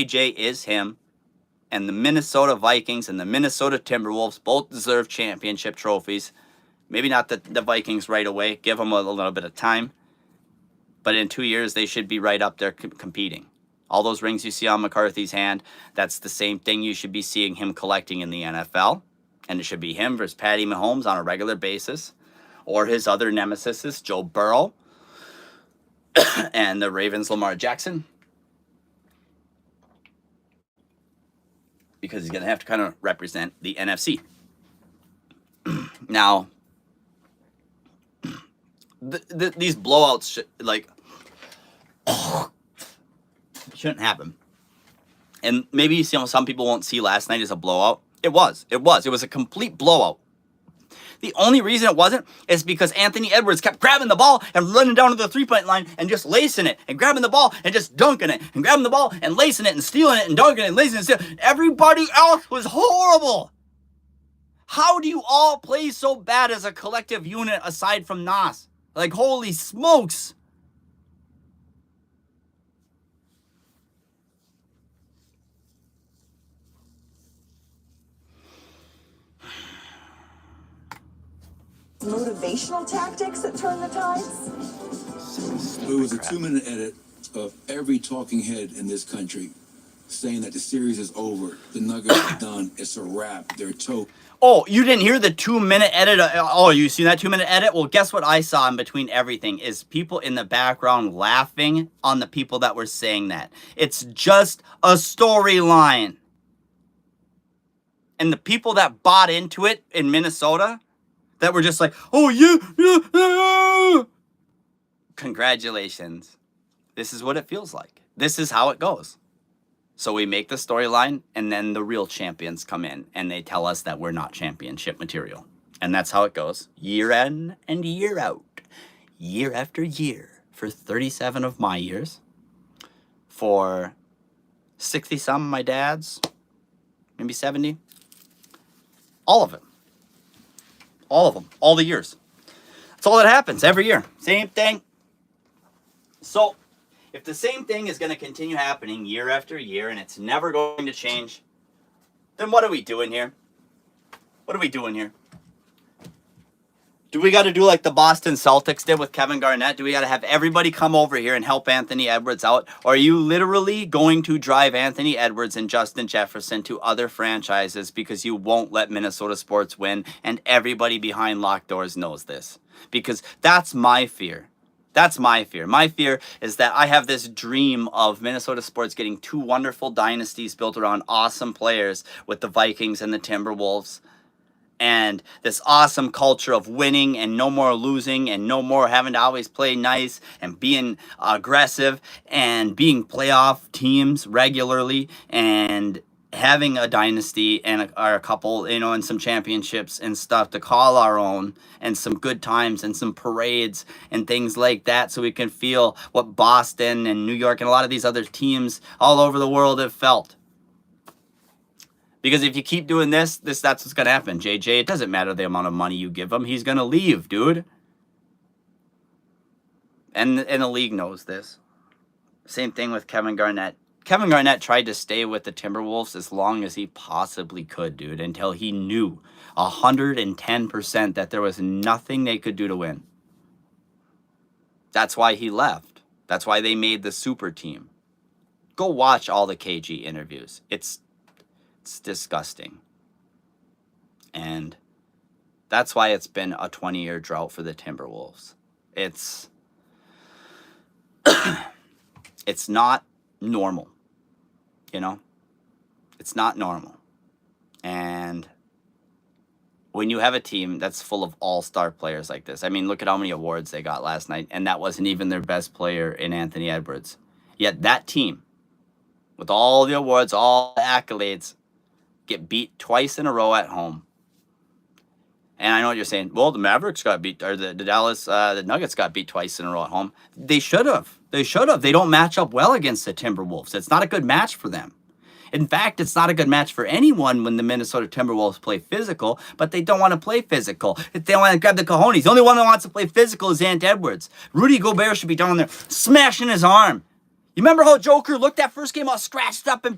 JJ is him. And the Minnesota Vikings and the Minnesota Timberwolves both deserve championship trophies. Maybe not the Vikings right away. Give them a little bit of time. But in 2 years, they should be right up there competing. All those rings you see on McCarthy's hand, that's the same thing you should be seeing him collecting in the NFL. And it should be him versus Patty Mahomes on a regular basis. Or his other nemesis, Joe Burrow. And the Ravens' Lamar Jackson. Because he's going to have to kind of represent the NFC. Now, these blowouts, shouldn't happen. And maybe some people won't see last night as a blowout. It was a complete blowout. The only reason it wasn't is because Anthony Edwards kept grabbing the ball and running down to the three-point line and just lacing it and grabbing the ball and just dunking it and grabbing the ball and lacing it and stealing it and dunking it and lacing it and stealing it. Everybody else was horrible. How do you all play so bad as a collective unit aside from Nas? Like, holy smokes. Motivational tactics that turn the tides? It was a 2-minute edit of every talking head in this country saying that the series is over. The Nuggets are done. It's a wrap. They're toast. Oh, you didn't hear the 2-minute edit? Oh, you seen that 2-minute edit? Well, guess what I saw in between everything is people in the background laughing on the people that were saying that. It's just a storyline. And the people that bought into it in Minnesota, that were just like, oh, yeah. Congratulations. This is what it feels like. This is how it goes. So we make the storyline, and then the real champions come in, and they tell us that we're not championship material. And that's how it goes. Year in and year out. Year after year. For 37 of my years. For 60-some of my dad's. Maybe 70. All of it. All of them. All the years. That's all that happens every year. Same thing. So, if the same thing is going to continue happening year after year and it's never going to change, then what are we doing here? What are we doing here? Do we got to do like the Boston Celtics did with Kevin Garnett? Do we got to have everybody come over here and help Anthony Edwards out? Or are you literally going to drive Anthony Edwards and Justin Jefferson to other franchises because you won't let Minnesota sports win and everybody behind locked doors knows this? Because that's my fear. That's my fear. My fear is that I have this dream of Minnesota sports getting 2 wonderful dynasties built around awesome players with the Vikings and the Timberwolves. And this awesome culture of winning and no more losing and no more having to always play nice and being aggressive and being playoff teams regularly and having a dynasty and a couple, and some championships and stuff to call our own and some good times and some parades and things like that so we can feel what Boston and New York and a lot of these other teams all over the world have felt. Because if you keep doing this, that's what's going to happen. JJ, it doesn't matter the amount of money you give him. He's going to leave, dude. And the league knows this. Same thing with Kevin Garnett. Kevin Garnett tried to stay with the Timberwolves as long as he possibly could, dude, until he knew 110% that there was nothing they could do to win. That's why he left. That's why they made the super team. Go watch all the KG interviews. It's disgusting. And that's why it's been a 20-year drought for the Timberwolves. It's not normal. It's not normal. And when you have a team that's full of all-star players like this, I mean, look at how many awards they got last night, and that wasn't even their best player in Anthony Edwards. Yet that team, with all the awards, all the accolades, get beat twice in a row at home. And I know what you're saying. Well, the Mavericks got beat, or the Nuggets got beat twice in a row at home. They should have. They don't match up well against the Timberwolves. It's not a good match for them. In fact, it's not a good match for anyone when the Minnesota Timberwolves play physical, but they don't want to play physical. If they want to grab the cojones, the only one that wants to play physical is Ant Edwards. Rudy Gobert should be down there smashing his arm. You remember how Joker looked that first game all scratched up and